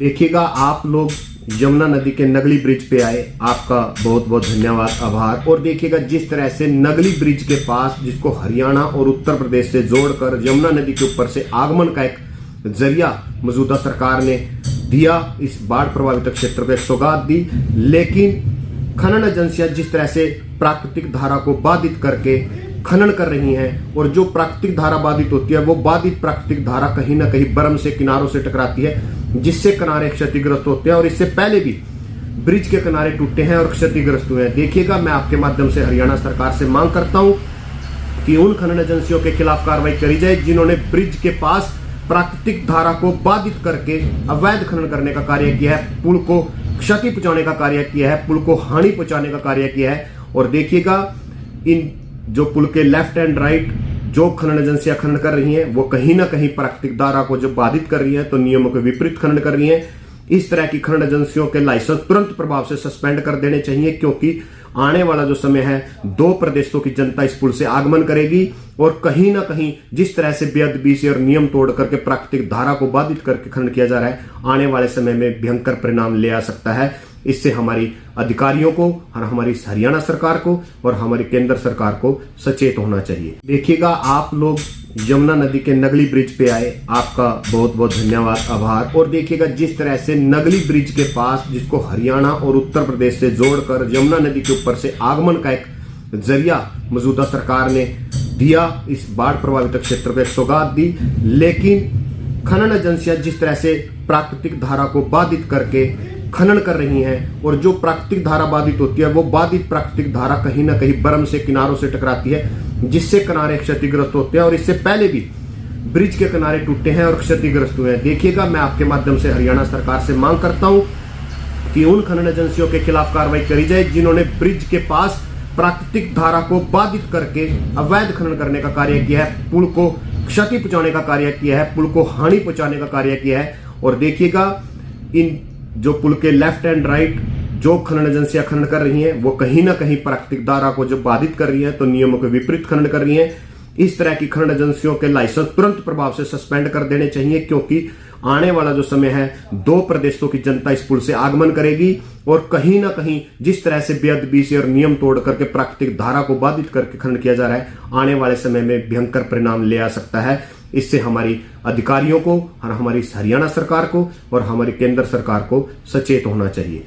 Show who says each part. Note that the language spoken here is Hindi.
Speaker 1: देखिएगा, आप लोग यमुना नदी के नगली ब्रिज पे आए, आपका बहुत बहुत धन्यवाद, आभार। और देखिएगा जिस तरह से नगली ब्रिज के पास, जिसको हरियाणा और उत्तर प्रदेश से जोड़कर यमुना नदी के ऊपर से आगमन का एक जरिया मौजूदा सरकार ने दिया, इस बाढ़ प्रभावित क्षेत्र को सौगात दी। लेकिन खनन एजेंसियां जिस तरह से प्राकृतिक धारा को बाधित करके खनन कर रही हैं, और जो प्राकृतिक धारा बाधित होती है वो बाधित प्राकृतिक धारा कहीं ना कहीं बर्म से, किनारों से टकराती है, जिससे किनारे क्षतिग्रस्त होते हैं। और इससे पहले भी ब्रिज के किनारे टूटे हैं और क्षतिग्रस्त हुए हैं। देखिएगा, मैं आपके माध्यम से हरियाणा सरकार से मांग करता हूं कि उन खनन एजेंसियों के खिलाफ कार्रवाई करी जाए जिन्होंने ब्रिज के पास प्राकृतिक धारा को बाधित करके अवैध खनन करने का कार्य किया है, पुल को क्षति पहुंचाने का कार्य किया है, पुल को हानि पहुंचाने का कार्य किया है। और देखिएगा, इन जो पुल के लेफ्ट एंड राइट जो खनन एजेंसियां खनन कर रही हैं, वो कहीं ना कहीं प्राकृतिक धारा को जब बाधित कर रही हैं तो नियमों के विपरीत खनन कर रही हैं। इस तरह की खनन एजेंसियों के लाइसेंस तुरंत प्रभाव से सस्पेंड कर देने चाहिए, क्योंकि आने वाला जो समय है, दो प्रदेशों की जनता इस पुल से आगमन करेगी और कहीं ना कहीं जिस तरह से बेअदबी से और नियम तोड़ करके प्राकृतिक धारा को बाधित करके खनन किया जा रहा है, आने वाले समय में भयंकर परिणाम ले आ सकता है। इससे हमारी अधिकारियों को और हमारी हरियाणा सरकार को और हमारी केंद्र सरकार को सचेत होना चाहिए। देखिएगा, आप लोग यमुना नदी के नगली ब्रिज पे आए, आपका बहुत बहुत धन्यवाद, आभार। और देखिएगा जिस तरह से नगली ब्रिज के पास, जिसको हरियाणा और उत्तर प्रदेश से जोड़कर यमुना नदी के ऊपर से आगमन का एक जरिया मौजूदा सरकार ने दिया, इस बाढ़ प्रभावित क्षेत्र को सौगात दी। लेकिन खनन एजेंसियां जिस तरह से प्राकृतिक धारा को बाधित करके खनन कर रही हैं, और जो प्राकृतिक धारा बाधित होती है वो बाधित प्राकृतिक धारा कहीं ना कहीं बर्म से, किनारों से टकराती है, जिससे किनारे क्षतिग्रस्त होते हैं। और इससे पहले भी ब्रिज के किनारे टूटे हैं और क्षतिग्रस्त हुए हैं। देखिएगा, मैं आपके माध्यम से हरियाणा सरकार से मांग करता हूं कि उन खनन एजेंसियों के खिलाफ कार्रवाई करी जाए जिन्होंने ब्रिज के पास प्राकृतिक धारा को बाधित करके अवैध खनन करने का कार्य किया है, पुल को क्षति पहुंचाने का कार्य किया है, पुल को हानि पहुंचाने का कार्य किया है। और देखिएगा, इन जो पुल के लेफ्ट एंड राइट जो खनन एजेंसियां खनन कर रही हैं, वो कहीं ना कहीं प्राकृतिक धारा को जब बाधित कर रही हैं तो नियमों के विपरीत खनन कर रही हैं। इस तरह की खनन एजेंसियों के लाइसेंस तुरंत प्रभाव से सस्पेंड कर देने चाहिए, क्योंकि आने वाला जो समय है, दो प्रदेशों की जनता इस पुल से आगमन करेगी और कहीं ना कहीं जिस तरह से बेअदबी से और नियम तोड़ करके प्राकृतिक धारा को बाधित करके खनन किया जा रहा है, आने वाले समय में भयंकर परिणाम ले आ सकता है। इससे हमारी अधिकारियों को और हमारी हरियाणा सरकार को और हमारी केंद्र सरकार को सचेत होना चाहिए।